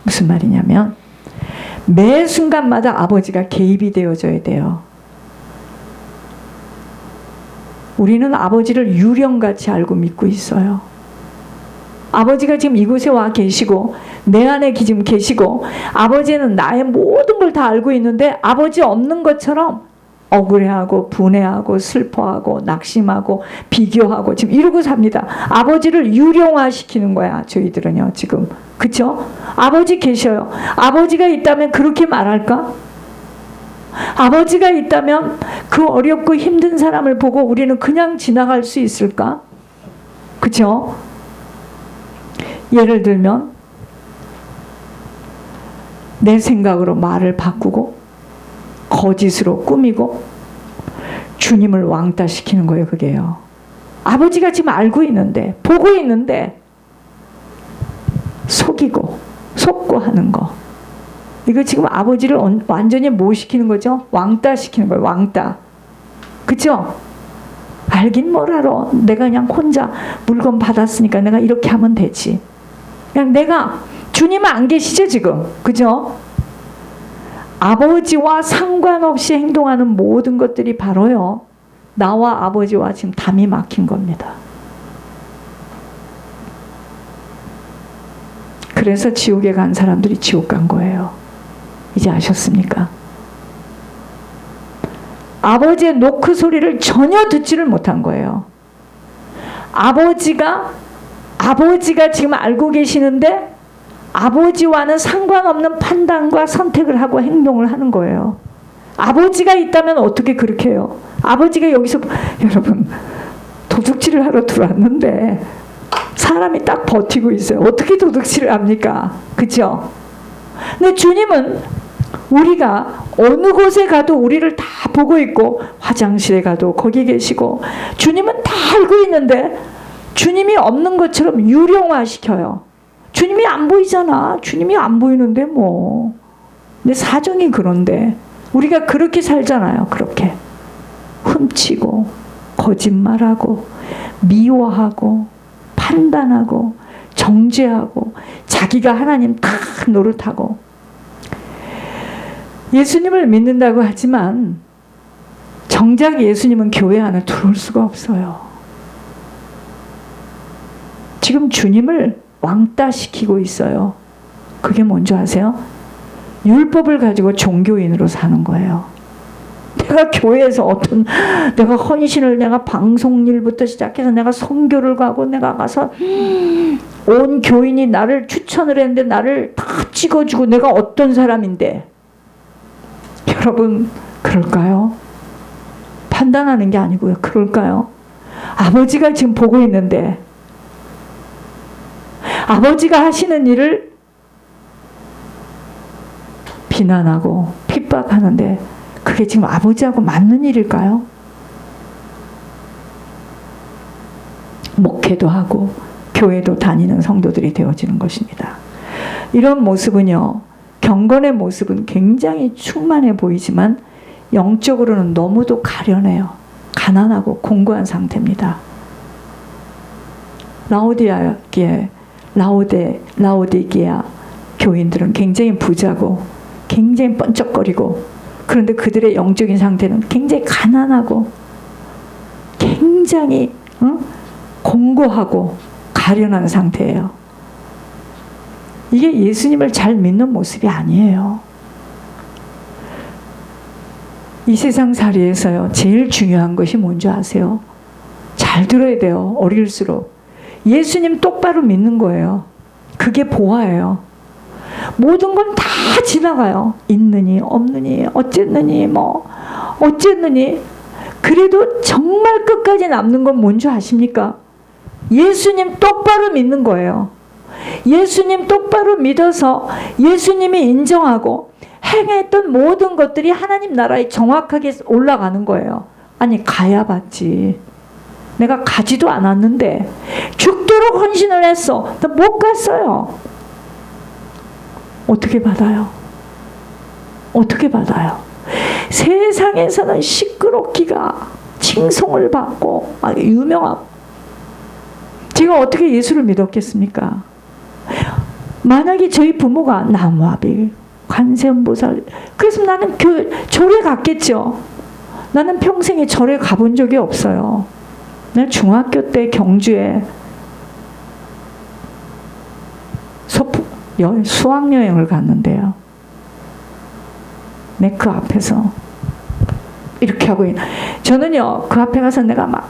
무슨 말이냐면 매 순간마다 아버지가 개입이 되어져야 돼요. 우리는 아버지를 유령같이 알고 믿고 있어요. 아버지가 지금 이곳에 와 계시고 내 안에 지금 계시고 아버지는 나의 모든 걸 다 알고 있는데 아버지 없는 것처럼 억울해하고 분해하고 슬퍼하고 낙심하고 비교하고 지금 이러고 삽니다. 아버지를 유령화시키는 거야 저희들은요 지금. 그쵸? 아버지 계셔요. 아버지가 있다면 그렇게 말할까? 아버지가 있다면 그 어렵고 힘든 사람을 보고 우리는 그냥 지나갈 수 있을까? 그쵸? 예를 들면 내 생각으로 말을 바꾸고 거짓으로 꾸미고 주님을 왕따시키는 거예요. 그게요. 아버지가 지금 알고 있는데 보고 있는데 속이고 속고 하는 거. 이거 지금 아버지를 완전히 뭐 시키는 거죠? 왕따시키는 거예요. 왕따. 그쵸? 알긴 뭘 알아. 내가 그냥 혼자 물건 받았으니까 내가 이렇게 하면 되지. 그냥 내가 주님은 안 계시죠 지금. 그죠? 아버지와 상관없이 행동하는 모든 것들이 바로요 나와 아버지와 지금 담이 막힌 겁니다. 그래서 지옥에 간 사람들이 지옥 간 거예요. 이제 아셨습니까? 아버지의 노크 소리를 전혀 듣지를 못한 거예요. 아버지가 지금 알고 계시는데 아버지와는 상관없는 판단과 선택을 하고 행동을 하는 거예요. 아버지가 있다면 어떻게 그렇게 해요? 아버지가 여기서 여러분 도둑질을 하러 들어왔는데 사람이 딱 버티고 있어요. 어떻게 도둑질을 합니까? 그렇죠? 근데 주님은 우리가 어느 곳에 가도 우리를 다 보고 있고 화장실에 가도 거기 계시고 주님은 다 알고 있는데 주님이 없는 것처럼 유령화시켜요. 주님이 안 보이잖아. 주님이 안 보이는데 뭐. 근데 사정이 그런데 우리가 그렇게 살잖아요. 그렇게 훔치고 거짓말하고 미워하고 판단하고 정죄하고 자기가 하나님 다 노릇하고 예수님을 믿는다고 하지만 정작 예수님은 교회 안에 들어올 수가 없어요. 지금 주님을 왕따시키고 있어요. 그게 뭔지 아세요? 율법을 가지고 종교인으로 사는 거예요. 내가 교회에서 내가 헌신을 내가 방송일부터 시작해서 내가 선교를 가고 내가 가서 온 교인이 나를 추천을 했는데 나를 다 찍어주고 내가 어떤 사람인데 여러분 그럴까요? 판단하는 게 아니고요. 그럴까요? 아버지가 지금 보고 있는데 아버지가 하시는 일을 비난하고 핍박하는데 그게 지금 아버지하고 맞는 일일까요? 목회도 하고 교회도 다니는 성도들이 되어지는 것입니다. 이런 모습은요. 경건의 모습은 굉장히 충만해 보이지만 영적으로는 너무도 가련해요. 가난하고 공고한 상태입니다. 라오디게아 교인들은 굉장히 부자고 굉장히 번쩍거리고 그런데 그들의 영적인 상태는 굉장히 가난하고 굉장히 공고하고 가련한 상태예요. 이게 예수님을 잘 믿는 모습이 아니에요. 이 세상 살이에서요 제일 중요한 것이 뭔지 아세요? 잘 들어야 돼요. 어릴수록 예수님 똑바로 믿는 거예요. 그게 보아예요. 모든 건 다 지나가요. 있느니 없느니 어쨌느니 뭐 어쨌느니 그래도 정말 끝까지 남는 건 뭔지 아십니까? 예수님 똑바로 믿는 거예요. 예수님 똑바로 믿어서 예수님이 인정하고 행했던 모든 것들이 하나님 나라에 정확하게 올라가는 거예요. 아니 가야 받지. 내가 가지도 않았는데 죽도록 헌신을 했어. 나 못 갔어요. 어떻게 받아요? 어떻게 받아요? 세상에서는 시끄럽기가 칭송을 받고 유명하고 제가 어떻게 예수를 믿었겠습니까? 만약에 저희 부모가 나무아비, 관세음보살, 그래서 나는 절에 갔겠죠. 나는 평생에 절에 가본 적이 없어요. 내가 중학교 때 경주에 수학여행을 갔는데요. 내 그 앞에서 이렇게 하고 저는요 그 앞에 가서 내가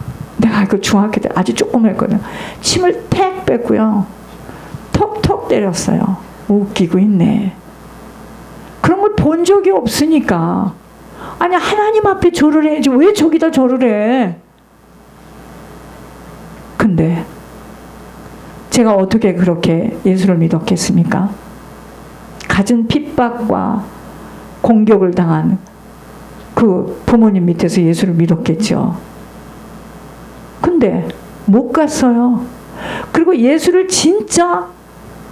그 중학교 때 아주 조그맸거든요. 침을 택 뺐고요. 톡톡 때렸어요. 웃기고 있네. 그런 걸 본 적이 없으니까. 아니 하나님 앞에 절을 해야지 왜 저기다 절을 해. 근데 제가 어떻게 그렇게 예수를 믿었겠습니까? 갖은 핍박과 공격을 당한 그 부모님 밑에서 예수를 믿었겠죠. 근데 못 갔어요. 그리고 예수를 진짜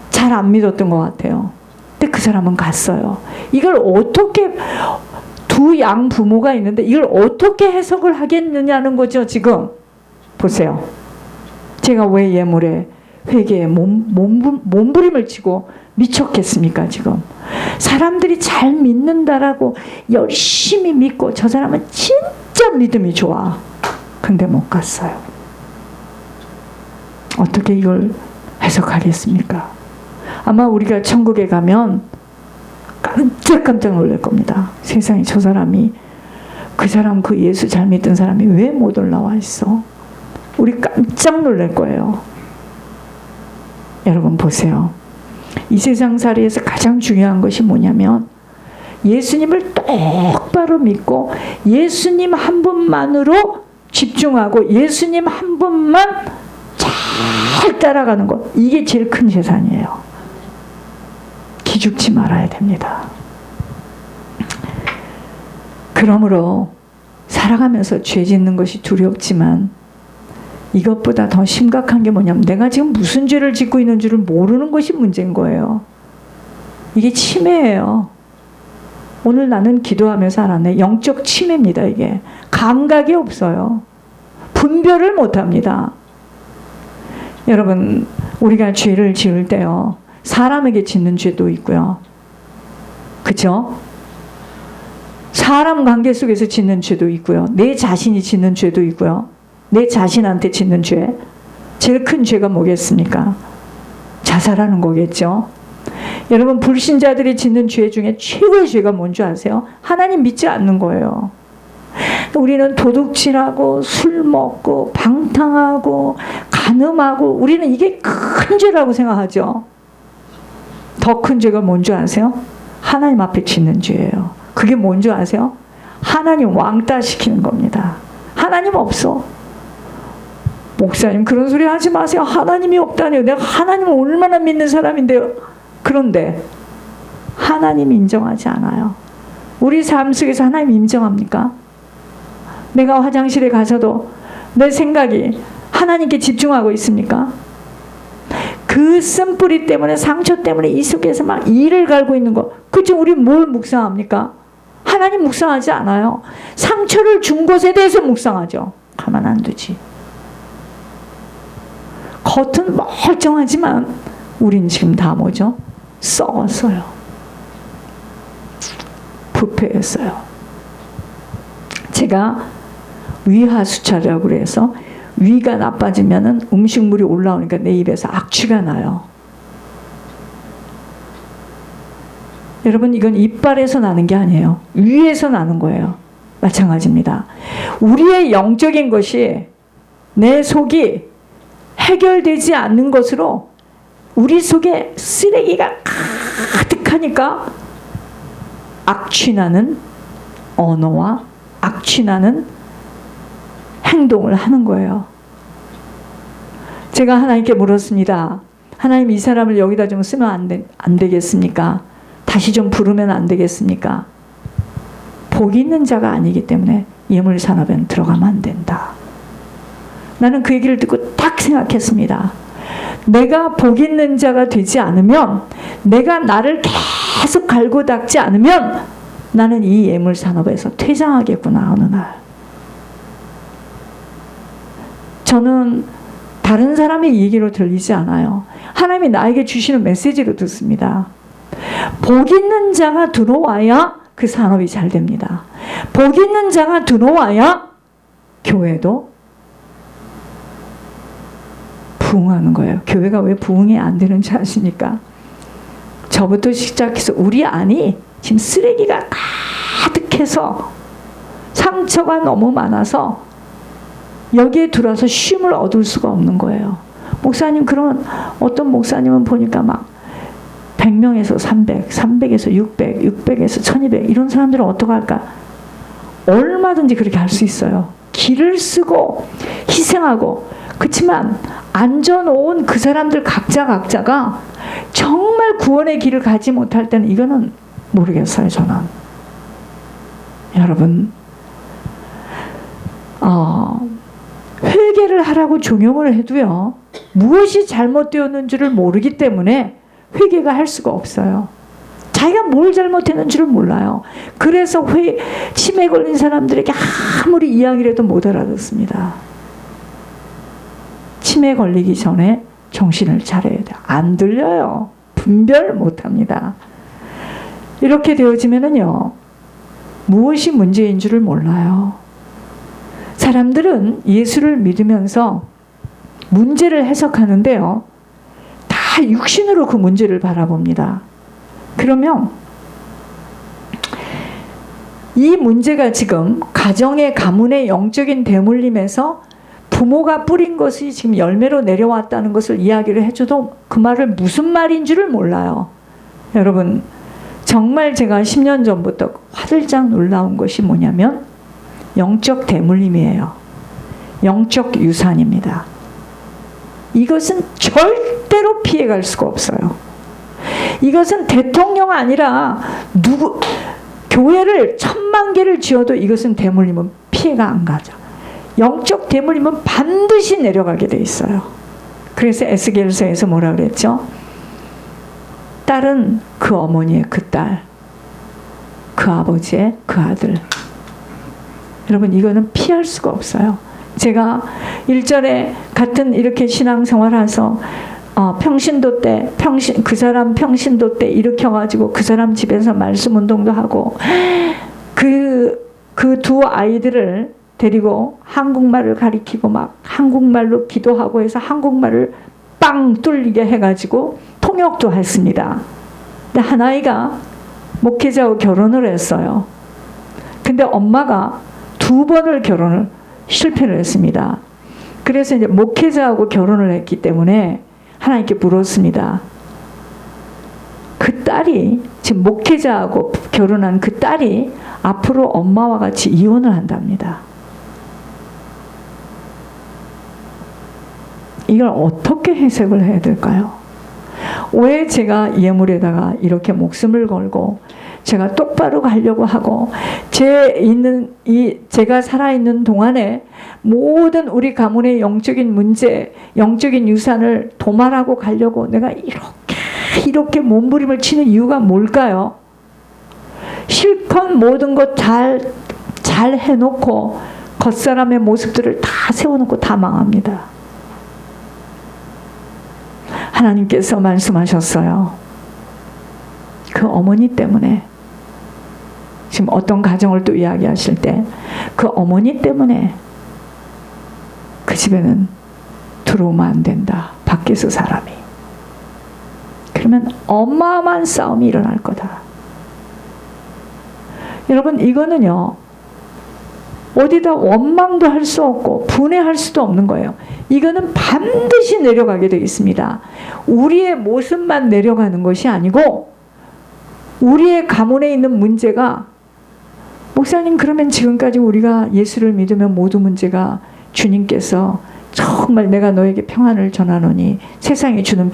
잘 안 믿었던 것 같아요. 근데 그 사람은 갔어요. 이걸 어떻게, 두 양 부모가 있는데 이걸 어떻게 해석을 하겠느냐는 거죠. 지금 보세요. 제가 왜 예물에 회개에 몸부림을 치고 미쳤겠습니까? 지금 사람들이 잘 믿는다라고 열심히 믿고 저 사람은 진짜 믿음이 좋아. 근데 못 갔어요. 어떻게 이걸 해석하겠습니까? 아마 우리가 천국에 가면 깜짝 놀랄 겁니다. 세상에 저 사람이, 그 사람, 그 예수 잘 믿던 사람이 왜 못 올라와 있어? 우리 깜짝 놀랄 거예요. 여러분 보세요. 이 세상살이에서 가장 중요한 것이 뭐냐면 예수님을 똑바로 믿고 예수님 한 분만으로 집중하고 예수님 한 분만 잘 따라가는 것. 이게 제일 큰 재산이에요. 기죽지 말아야 됩니다. 그러므로 살아가면서 죄 짓는 것이 두렵지만 이것보다 더 심각한 게 뭐냐면 내가 지금 무슨 죄를 짓고 있는 줄을 모르는 것이 문제인 거예요. 이게 치매예요. 오늘 나는 기도하면서 알았네. 영적 치매입니다. 이게 감각이 없어요. 분별을 못합니다. 여러분 우리가 죄를 지을 때요 사람에게 짓는 죄도 있고요. 그렇죠? 사람 관계 속에서 짓는 죄도 있고요. 내 자신이 짓는 죄도 있고요. 내 자신한테 짓는 죄. 제일 큰 죄가 뭐겠습니까? 자살하는 거겠죠. 여러분 불신자들이 짓는 죄 중에 최고의 죄가 뭔지 아세요? 하나님 믿지 않는 거예요. 우리는 도둑질하고 술 먹고 방탕하고 간음하고 우리는 이게 큰 죄라고 생각하죠. 더 큰 죄가 뭔지 아세요? 하나님 앞에 짓는 죄예요. 그게 뭔지 아세요? 하나님 왕따 시키는 겁니다. 하나님 없어. 목사님 그런 소리 하지 마세요. 하나님이 없다니요. 내가 하나님을 얼마나 믿는 사람인데요. 그런데 하나님 인정하지 않아요. 우리 삶 속에서 하나님 인정합니까? 내가 화장실에 가서도 내 생각이 하나님께 집중하고 있습니까? 그 쓴뿌리 때문에 상처 때문에 이 속에서 막 이를 갈고 있는 거. 그죠? 우리 뭘 묵상합니까? 하나님 묵상하지 않아요. 상처를 준 것에 대해서 묵상하죠. 가만 안 두지. 겉은 멀쩡하지만 우린 지금 다 뭐죠? 썩었어요. 부패했어요. 제가 위하수차라고 그래서 위가 나빠지면은 음식물이 올라오니까 내 입에서 악취가 나요. 여러분 이건 이빨에서 나는 게 아니에요. 위에서 나는 거예요. 마찬가지입니다. 우리의 영적인 것이 내 속이 해결되지 않는 것으로 우리 속에 쓰레기가 가득하니까 악취나는 언어와 악취나는 행동을 하는 거예요. 제가 하나님께 물었습니다. 하나님 이 사람을 여기다 좀 쓰면 안 되겠습니까? 다시 좀 부르면 안 되겠습니까? 복 있는 자가 아니기 때문에 예물산업에는 들어가면 안 된다. 나는 그 얘기를 듣고 딱 생각했습니다. 내가 복 있는 자가 되지 않으면, 내가 나를 계속 갈고 닦지 않으면 나는 이 예물산업에서 퇴장하겠구나 어느 날. 저는 다른 사람의 얘기로 들리지 않아요. 하나님이 나에게 주시는 메시지로 듣습니다. 복 있는 자가 들어와야 그 산업이 잘 됩니다. 복 있는 자가 들어와야 교회도 부흥하는 거예요. 교회가 왜 부흥이 안 되는지 아십니까? 저부터 시작해서 우리 안이 지금 쓰레기가 가득해서 상처가 너무 많아서 여기에 들어와서 쉼을 얻을 수가 없는 거예요. 목사님, 그런 어떤 목사님은 보니까 막 100명에서 300, 300에서 600, 600에서 1200 이런 사람들은 어떡할까? 얼마든지 그렇게 할 수 있어요. 길을 쓰고 희생하고. 그렇지만 앉아놓은 그 사람들 각자가 정말 구원의 길을 가지 못할 때는 이거는 모르겠어요, 저는. 여러분, 회개를 하라고 종용을 해도요, 무엇이 잘못되었는지를 모르기 때문에 회개가 할 수가 없어요. 자기가 뭘 잘못했는지를 몰라요. 그래서 치매 걸린 사람들에게 아무리 이야기를 해도 못 알아듣습니다. 치매 걸리기 전에 정신을 차려야 돼요. 안 들려요. 분별 못합니다. 이렇게 되어지면은요, 무엇이 문제인 줄을 몰라요. 사람들은 예수를 믿으면서 문제를 해석하는데요, 다 육신으로 그 문제를 바라봅니다. 그러면 이 문제가 지금 가정의 가문의 영적인 대물림에서 부모가 뿌린 것이 지금 열매로 내려왔다는 것을 이야기를 해줘도 그 말을 무슨 말인 줄을 몰라요. 여러분, 정말 제가 10년 전부터 화들짝 놀라운 것이 뭐냐면 영적 대물림이에요. 영적 유산입니다. 이것은 절대로 피해갈 수가 없어요. 이것은 대통령 아니라 교회를 1000만 개를 지어도 이것은 대물림은 피해가 안 가죠. 영적 대물림은 반드시 내려가게 돼 있어요. 그래서 에스겔서에서 뭐라 그랬죠? 딸은 그 어머니의 그 딸, 그 아버지의 그 아들. 여러분, 이거는 피할 수가 없어요. 제가 일전에 같은 이렇게 신앙생활해서 평신도 때 그 사람 평신도 때 일으켜가지고 그 사람 집에서 말씀 운동도 하고 그 두 아이들을 데리고 한국말을 가리키고 막 한국말로 기도하고 해서 한국말을 빵 뚫리게 해가지고 통역도 했습니다. 근데 한 아이가 목회자하고 결혼을 했어요. 근데 엄마가 2번을 결혼을 실패를 했습니다. 그래서 이제 목회자하고 결혼을 했기 때문에 하나님께 물었습니다. 그 딸이, 지금 목회자하고 결혼한 그 딸이 앞으로 엄마와 같이 이혼을 한답니다. 이걸 어떻게 해석을 해야 될까요? 왜 제가 예물에다가 이렇게 목숨을 걸고 제가 똑바로 가려고 하고 제가 살아있는 동안에 모든 우리 가문의 영적인 문제, 영적인 유산을 도말하고 가려고 내가 이렇게 몸부림을 치는 이유가 뭘까요? 실컷 모든 것 잘 해놓고 겉사람의 모습들을 다 세워놓고 다 망합니다. 하나님께서 말씀하셨어요. 그 어머니 때문에, 지금 어떤 가정을 또 이야기하실 때 그 어머니 때문에 그 집에는 들어오면 안 된다. 밖에서 사람이. 그러면 어마어마한 싸움이 일어날 거다. 여러분, 이거는요, 어디다 원망도 할 수 없고 분해할 수도 없는 거예요. 이거는 반드시 내려가게 되어 있습니다. 우리의 모습만 내려가는 것이 아니고 우리의 가문에 있는 문제가, 목사님, 그러면 지금까지 우리가 예수를 믿으면 모두 문제가 주님께서 정말 내가 너에게 평안을 전하노니 세상이 주는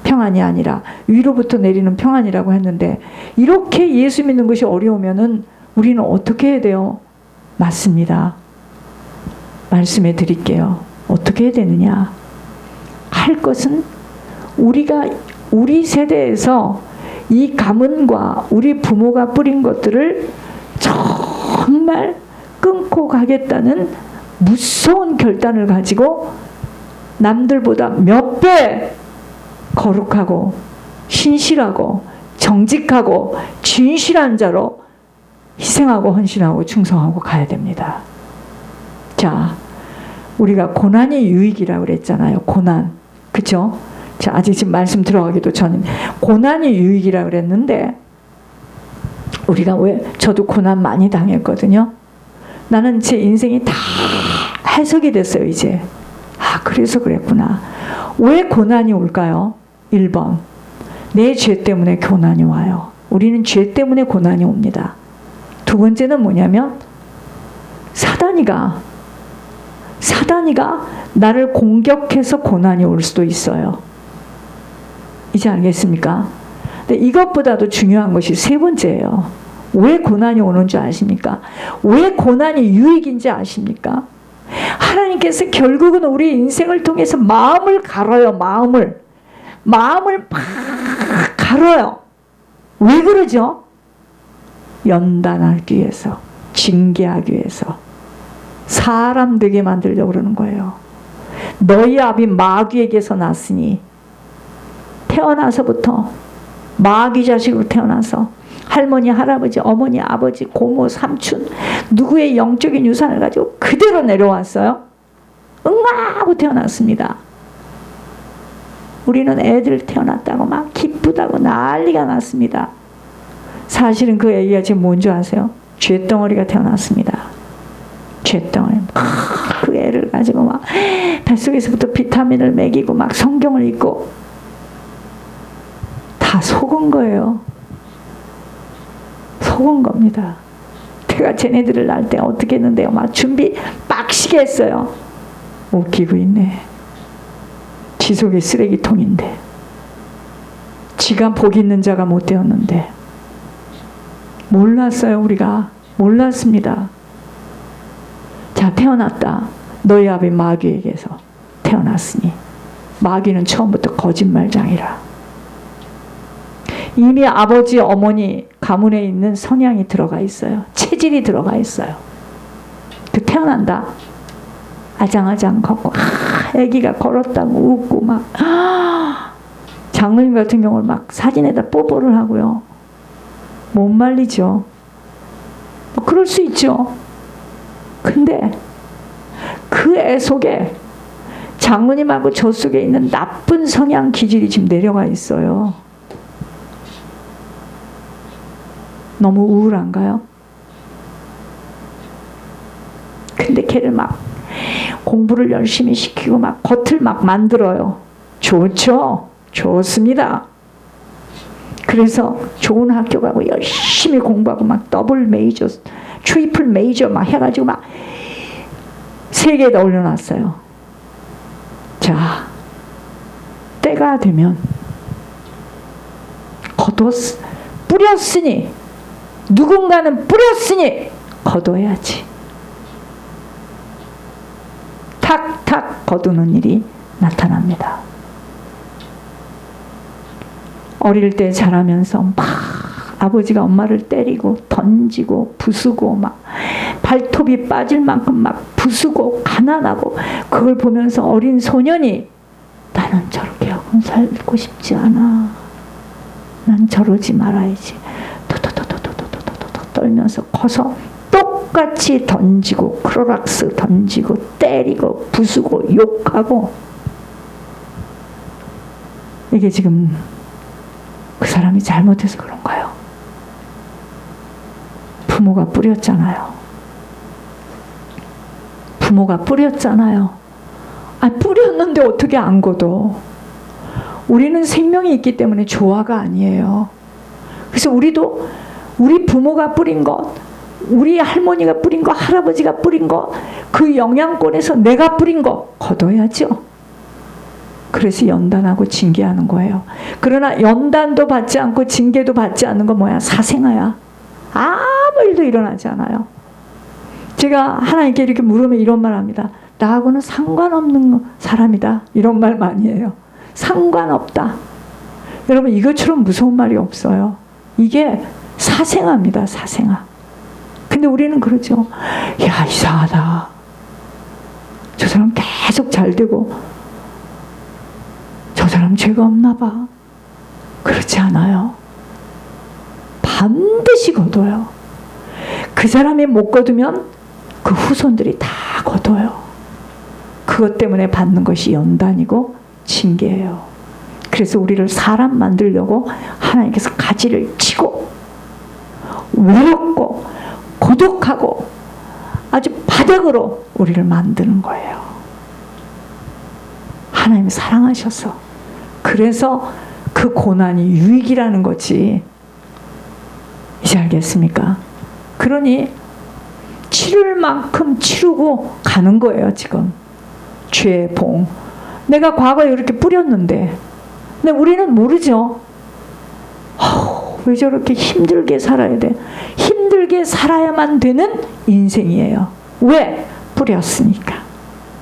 평안이 아니라 위로부터 내리는 평안이라고 했는데, 이렇게 예수 믿는 것이 어려우면은 우리는 어떻게 해야 돼요? 맞습니다. 말씀해 드릴게요. 어떻게 해야 되느냐? 할 것은 우리 세대에서 이 가문과 우리 부모가 뿌린 것들을 정말 끊고 가겠다는 무서운 결단을 가지고 남들보다 몇 배 거룩하고 신실하고 정직하고 진실한 자로 희생하고 헌신하고 충성하고 가야 됩니다. 자, 우리가 고난이 유익이라고 그랬잖아요. 고난. 그쵸? 자, 아직 지금 말씀 들어가기도 전에 고난이 유익이라고 그랬는데, 우리가 왜, 저도 고난 많이 당했거든요. 나는 제 인생이 다 해석이 됐어요, 이제. 아, 그래서 그랬구나. 왜 고난이 올까요? 1번. 내 죄 때문에 고난이 와요. 우리는 죄 때문에 고난이 옵니다. 두 번째는 뭐냐면, 사단이가 나를 공격해서 고난이 올 수도 있어요. 이제 알겠습니까? 근데 이것보다도 중요한 것이 세 번째예요. 왜 고난이 오는 줄 아십니까? 왜 고난이 유익인지 아십니까? 하나님께서 결국은 우리 인생을 통해서 마음을 갈아요. 마음을 막 갈아요. 왜 그러죠? 연단하기 위해서, 징계하기 위해서, 사람 되게 만들려고 그러는 거예요. 너희 아비 마귀에게서 났으니, 태어나서부터 마귀 자식으로 태어나서 할머니, 할아버지, 어머니, 아버지, 고모, 삼촌 누구의 영적인 유산을 가지고 그대로 내려왔어요. 응하고 태어났습니다. 우리는 애들 태어났다고 막 기쁘다고 난리가 났습니다. 사실은 그 애기가 지금 뭔지 아세요? 쇳덩어리가 태어났습니다. 쇳덩어리. 그 애를 가지고 막 뱃속에서부터 비타민을 먹이고 막 성경을 읽고 다 속은 거예요. 속은 겁니다. 제가 쟤네들을 낳을 때 어떻게 했는데요? 막 준비 빡시게 했어요. 웃기고 있네. 지속의 쓰레기통인데, 지가 복 있는 자가 못 되었는데. 몰랐어요. 우리가 몰랐습니다. 자, 태어났다. 너희 아비 마귀에게서 태어났으니, 마귀는 처음부터 거짓말장이라. 이미 아버지 어머니 가문에 있는 성향이 들어가 있어요. 체질이 들어가 있어요. 그 태어난다. 아장아장 걷고, 아기가 걸었다고 웃고 막, 장로님 같은 경우는 막 사진에다 뽀뽀를 하고요. 못 말리죠. 뭐 그럴 수 있죠. 근데 그 애 속에 장모님하고 저 속에 있는 나쁜 성향 기질이 지금 내려가 있어요. 너무 우울한가요? 근데 걔를 막 공부를 열심히 시키고 막 겉을 막 만들어요. 좋죠? 좋습니다. 그래서 좋은 학교 가고 열심히 공부하고 막 더블 메이저, 트리플 메이저 막 해가지고 막 세계에다 올려놨어요. 자, 때가 되면 뿌렸으니, 누군가는 뿌렸으니 거둬야지. 탁탁 거두는 일이 나타납니다. 어릴 때 자라면서 막 아버지가 엄마를 때리고 던지고 부수고 막 발톱이 빠질 만큼 막 부수고 가난하고, 그걸 보면서 어린 소년이 나는 저렇게 하고 살고 싶지 않아. 난 저러지 말아야지. 도도도도도도도도도 떨면서 커서 똑같이 던지고 크로락스 던지고 때리고 부수고 욕하고. 이게 지금 그 사람이 잘못해서 그런가요? 부모가 뿌렸잖아요. 부모가 뿌렸잖아요. 아, 뿌렸는데 어떻게 안 거둬? 우리는 생명이 있기 때문에 조화가 아니에요. 그래서 우리도 우리 부모가 뿌린 것, 우리 할머니가 뿌린 것, 할아버지가 뿌린 것, 그 영향권에서 내가 뿌린 것 거둬야죠. 그래서 연단하고 징계하는 거예요. 그러나 연단도 받지 않고 징계도 받지 않는 건 뭐야? 사생아야. 아무 일도 일어나지 않아요. 제가 하나님께 이렇게 물으면 이런 말 합니다. 나하고는 상관없는 사람이다. 이런 말 많이 해요. 상관없다. 여러분, 이것처럼 무서운 말이 없어요. 이게 사생아입니다. 사생아. 근데 우리는 그러죠. 야, 이상하다. 저 사람 계속 잘 되고 저 사람 죄가 없나 봐. 그렇지 않아요. 반드시 거둬요. 그 사람이 못 거두면 그 후손들이 다 거둬요. 그것 때문에 받는 것이 연단이고 징계예요. 그래서 우리를 사람 만들려고 하나님께서 가지를 치고 외롭고 고독하고 아주 바닥으로 우리를 만드는 거예요. 하나님이 사랑하셔서. 그래서 그 고난이 유익이라는 거지. 이제 알겠습니까? 그러니 치를 만큼 치르고 가는 거예요, 지금. 죄의 봉. 내가 과거에 이렇게 뿌렸는데, 근데 우리는 모르죠. 왜 저렇게 힘들게 살아야 돼? 힘들게 살아야만 되는 인생이에요. 왜? 뿌렸으니까.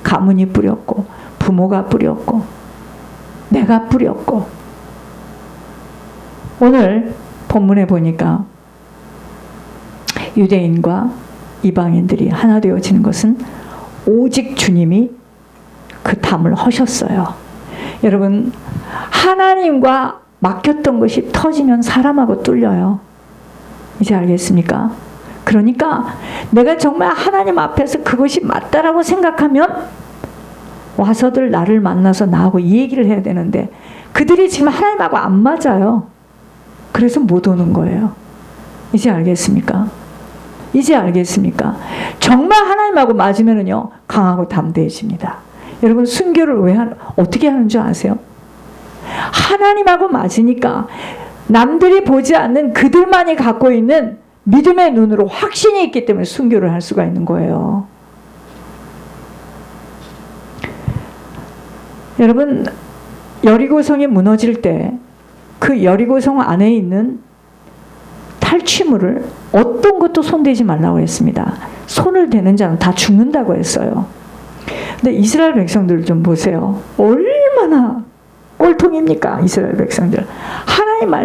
가문이 뿌렸고, 부모가 뿌렸고, 내가 뿌렸고. 오늘 본문에 보니까 유대인과 이방인들이 하나 되어지는 것은 오직 주님이 그 담을 허셨어요. 여러분, 하나님과 맡겼던 것이 터지면 사람하고 뚫려요. 이제 알겠습니까? 그러니까 내가 정말 하나님 앞에서 그것이 맞다라고 생각하면 와서들 나를 만나서 나하고 이 얘기를 해야 되는데 그들이 지금 하나님하고 안 맞아요. 그래서 못 오는 거예요. 이제 알겠습니까? 이제 알겠습니까? 정말 하나님하고 맞으면은요, 강하고 담대해집니다. 여러분, 순교를 어떻게 하는 줄 아세요? 하나님하고 맞으니까 남들이 보지 않는 그들만이 갖고 있는 믿음의 눈으로 확신이 있기 때문에 순교를 할 수가 있는 거예요. 여러분, 여리고성이 무너질 때 그 여리고성 안에 있는 탈취물을 어떤 것도 손대지 말라고 했습니다. 손을 대는 자는 다 죽는다고 했어요. 근데 이스라엘 백성들 좀 보세요. 얼마나 꼴통입니까? 이스라엘 백성들. 하나님 말